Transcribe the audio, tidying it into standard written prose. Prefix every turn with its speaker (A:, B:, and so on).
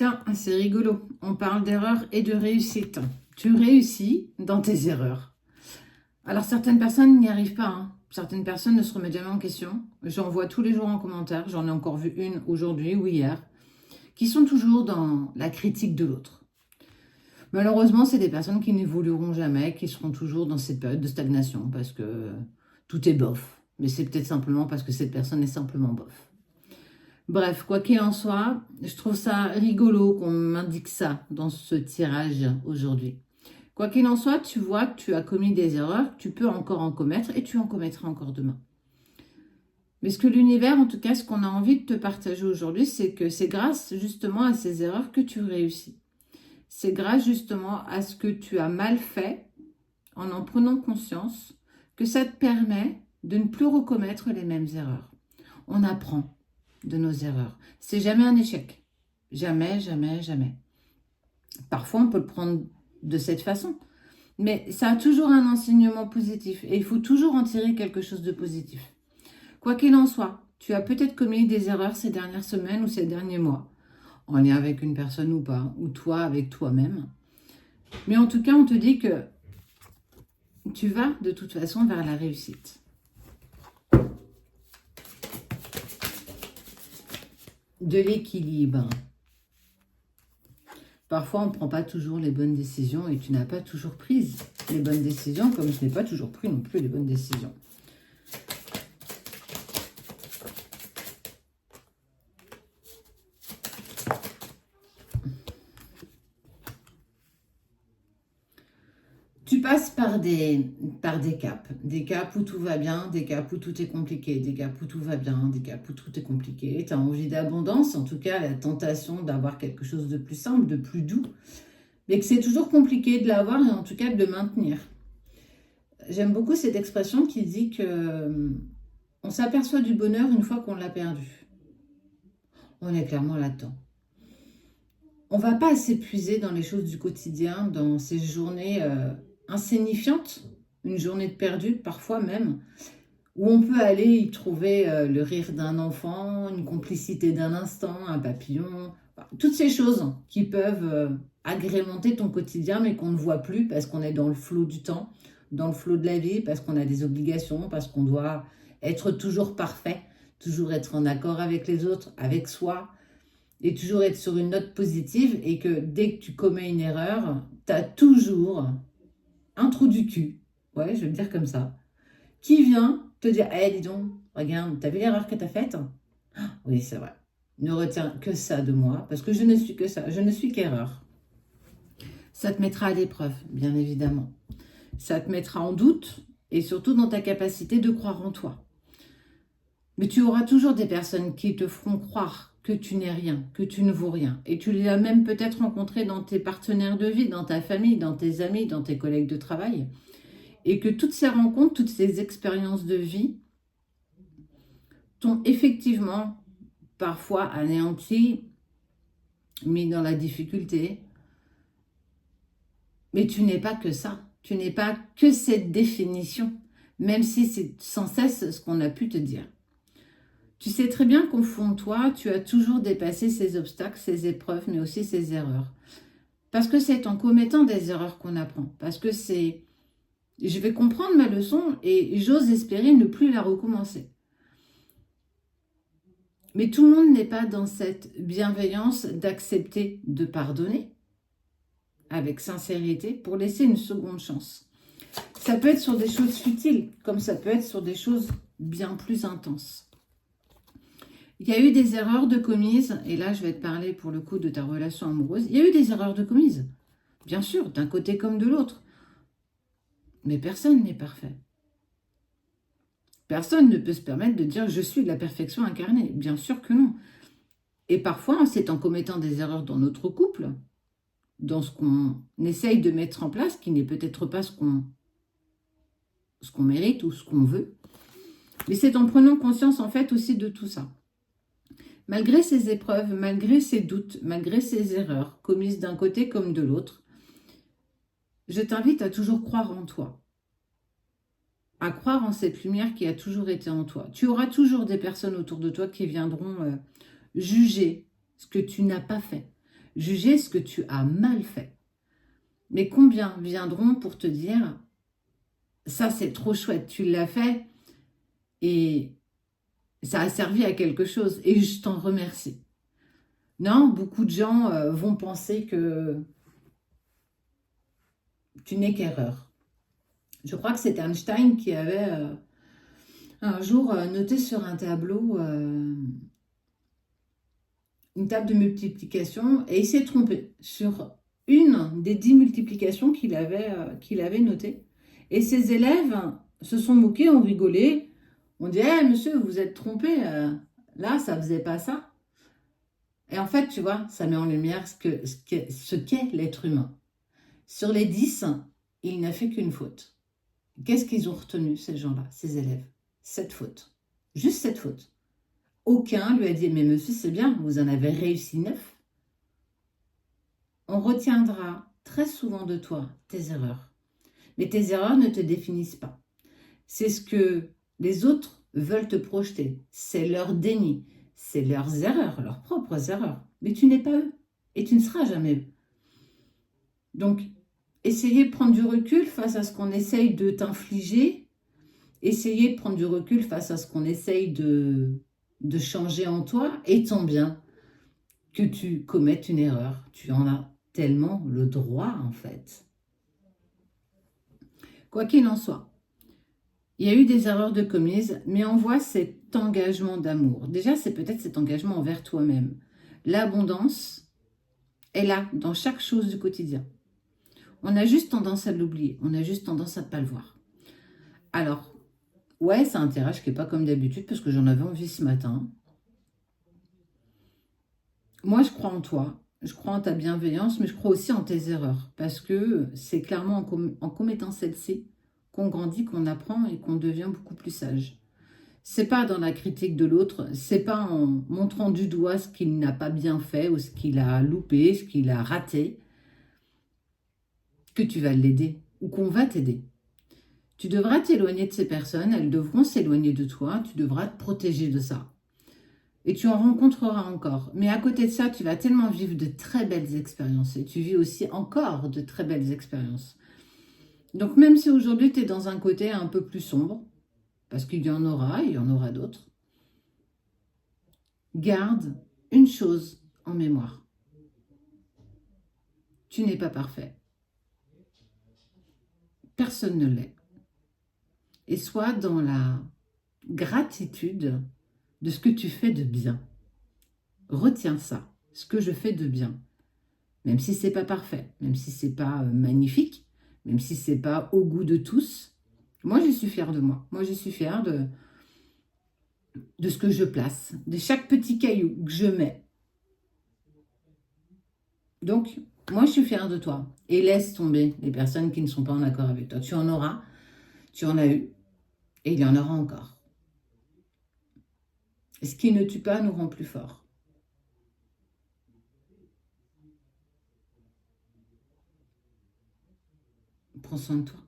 A: Tiens, c'est rigolo. On parle d'erreur et de réussite. Tu réussis dans tes erreurs. Alors, certaines personnes n'y arrivent pas, hein. Certaines personnes ne se remettent jamais en question. J'en vois tous les jours en commentaire. J'en ai encore vu une aujourd'hui ou hier, qui sont toujours dans la critique de l'autre. Malheureusement, c'est des personnes qui n'évolueront jamais, qui seront toujours dans cette période de stagnation parce que tout est bof. Mais c'est peut-être simplement parce que cette personne est simplement bof. Bref, quoi qu'il en soit, je trouve ça rigolo qu'on m'indique ça dans ce tirage aujourd'hui. Quoi qu'il en soit, tu vois que tu as commis des erreurs, tu peux encore en commettre et tu en commettras encore demain. Mais ce que l'univers, en tout cas, ce qu'on a envie de te partager aujourd'hui, c'est que c'est grâce justement à ces erreurs que tu réussis. C'est grâce justement à ce que tu as mal fait, en prenant conscience, que ça te permet de ne plus recommettre les mêmes erreurs. On apprend de nos erreurs. C'est jamais un échec. Jamais, jamais, jamais. Parfois, on peut le prendre de cette façon. Mais ça a toujours un enseignement positif. Et il faut toujours en tirer quelque chose de positif. Quoi qu'il en soit, tu as peut-être commis des erreurs ces dernières semaines ou ces derniers mois, en lien avec une personne ou pas, ou toi avec toi-même. Mais en tout cas, on te dit que tu vas de toute façon vers la réussite. De l'équilibre. Parfois, on ne prend pas toujours les bonnes décisions et tu n'as pas toujours pris les bonnes décisions, comme je n'ai pas toujours pris non plus les bonnes décisions. Tu passes par des caps où tout va bien, des caps où tout est compliqué, des caps où tout va bien, des caps où tout est compliqué. Tu as envie d'abondance, en tout cas la tentation d'avoir quelque chose de plus simple, de plus doux, mais que c'est toujours compliqué de l'avoir et en tout cas de le maintenir. J'aime beaucoup cette expression qui dit que on s'aperçoit du bonheur une fois qu'on l'a perdu. On est clairement là-dedans. On ne va pas s'épuiser dans les choses du quotidien, dans ces journées insignifiantes, une journée de perdu parfois même, où on peut aller y trouver le rire d'un enfant, une complicité d'un instant, un papillon, enfin, toutes ces choses qui peuvent agrémenter ton quotidien mais qu'on ne voit plus parce qu'on est dans le flot du temps, dans le flot de la vie, parce qu'on a des obligations, parce qu'on doit être toujours parfait, toujours être en accord avec les autres, avec soi, et toujours être sur une note positive et que dès que tu commets une erreur, tu as toujours un trou du cul, ouais, je vais le dire comme ça, qui vient te dire, dis donc, regarde, t'as vu l'erreur que t'as faite? Oui, c'est vrai. Ne retiens que ça de moi, parce que je ne suis que ça, je ne suis qu'erreur. Ça te mettra à l'épreuve, bien évidemment. Ça te mettra en doute, et surtout dans ta capacité de croire en toi. Mais tu auras toujours des personnes qui te feront croire que tu n'es rien, que tu ne vaux rien. Et tu les as même peut-être rencontrés dans tes partenaires de vie, dans ta famille, dans tes amis, dans tes collègues de travail. Et que toutes ces rencontres, toutes ces expériences de vie t'ont effectivement parfois anéanti, mis dans la difficulté. Mais tu n'es pas que ça. Tu n'es pas que cette définition, même si c'est sans cesse ce qu'on a pu te dire. Tu sais très bien qu'au fond de toi, tu as toujours dépassé ces obstacles, ces épreuves, mais aussi ces erreurs. Parce que c'est en commettant des erreurs qu'on apprend. Parce que c'est... Je vais comprendre ma leçon et j'ose espérer ne plus la recommencer. Mais tout le monde n'est pas dans cette bienveillance d'accepter de pardonner avec sincérité pour laisser une seconde chance. Ça peut être sur des choses futiles, comme ça peut être sur des choses bien plus intenses. Il y a eu des erreurs de commises, et là je vais te parler pour le coup de ta relation amoureuse. Il y a eu des erreurs de commises, bien sûr, d'un côté comme de l'autre. Mais personne n'est parfait. Personne ne peut se permettre de dire « je suis de la perfection incarnée ». Bien sûr que non. Et parfois, c'est en commettant des erreurs dans notre couple, dans ce qu'on essaye de mettre en place, qui n'est peut-être pas ce qu'on mérite ou ce qu'on veut. Mais c'est en prenant conscience en fait aussi de tout ça. Malgré ces épreuves, malgré ces doutes, malgré ces erreurs commises d'un côté comme de l'autre, je t'invite à toujours croire en toi. À croire en cette lumière qui a toujours été en toi. Tu auras toujours des personnes autour de toi qui viendront juger ce que tu n'as pas fait, juger ce que tu as mal fait. Mais combien viendront pour te dire, ça c'est trop chouette, tu l'as fait et ça a servi à quelque chose et je t'en remercie. Non, beaucoup de gens vont penser que tu n'es qu'erreur. Je crois que c'est Einstein qui avait un jour noté sur un tableau une table de multiplication et il s'est trompé sur une des 10 multiplications qu'il avait notées. Et ses élèves se sont moqués, ont rigolé. On dit hey, monsieur, vous êtes trompé, là, ça ne faisait pas ça. Et en fait, tu vois, ça met en lumière ce qu'est l'être humain. Sur les 10, il n'a fait qu'une faute. Qu'est-ce qu'ils ont retenu, ces gens-là, ces élèves? Cette faute. Juste cette faute. Aucun lui a dit, mais monsieur, c'est bien, vous en avez réussi 9. On retiendra très souvent de toi tes erreurs. Mais tes erreurs ne te définissent pas. C'est ce que les autres veulent te projeter. C'est leur déni. C'est leurs erreurs, leurs propres erreurs. Mais tu n'es pas eux. Et tu ne seras jamais eux. Donc, essayez de prendre du recul face à ce qu'on essaye de t'infliger. Essayez de prendre du recul face à ce qu'on essaye de changer en toi. Et tant bien que tu commettes une erreur. Tu en as tellement le droit, en fait. Quoi qu'il en soit, il y a eu des erreurs de commises, mais on voit cet engagement d'amour. Déjà, c'est peut-être cet engagement envers toi-même. L'abondance est là, dans chaque chose du quotidien. On a juste tendance à l'oublier. On a juste tendance à ne pas le voir. Alors, ouais, c'est un tirage qui n'est pas comme d'habitude, parce que j'en avais envie ce matin. Moi, je crois en toi. Je crois en ta bienveillance, mais je crois aussi en tes erreurs. Parce que c'est clairement en commettant celle-ci qu'on grandit, qu'on apprend et qu'on devient beaucoup plus sage. C'est pas dans la critique de l'autre, c'est pas en montrant du doigt ce qu'il n'a pas bien fait ou ce qu'il a loupé, ce qu'il a raté, que tu vas l'aider ou qu'on va t'aider. Tu devras t'éloigner de ces personnes, elles devront s'éloigner de toi, tu devras te protéger de ça. Et tu en rencontreras encore. Mais à côté de ça, tu vas tellement vivre de très belles expériences et tu vis aussi encore de très belles expériences. Donc même si aujourd'hui tu es dans un côté un peu plus sombre, parce qu'il y en aura, il y en aura d'autres, garde une chose en mémoire. Tu n'es pas parfait. Personne ne l'est. Et sois dans la gratitude de ce que tu fais de bien. Retiens ça, ce que je fais de bien. Même si c'est pas parfait, même si c'est pas magnifique, même si c'est pas au goût de tous. Moi, je suis fière de moi. Moi, je suis fière de ce que je place, de chaque petit caillou que je mets. Donc, moi, je suis fière de toi. Et laisse tomber les personnes qui ne sont pas en accord avec toi. Tu en auras, tu en as eu, et il y en aura encore. Ce qui ne tue pas nous rend plus forts. Prends soin de toi.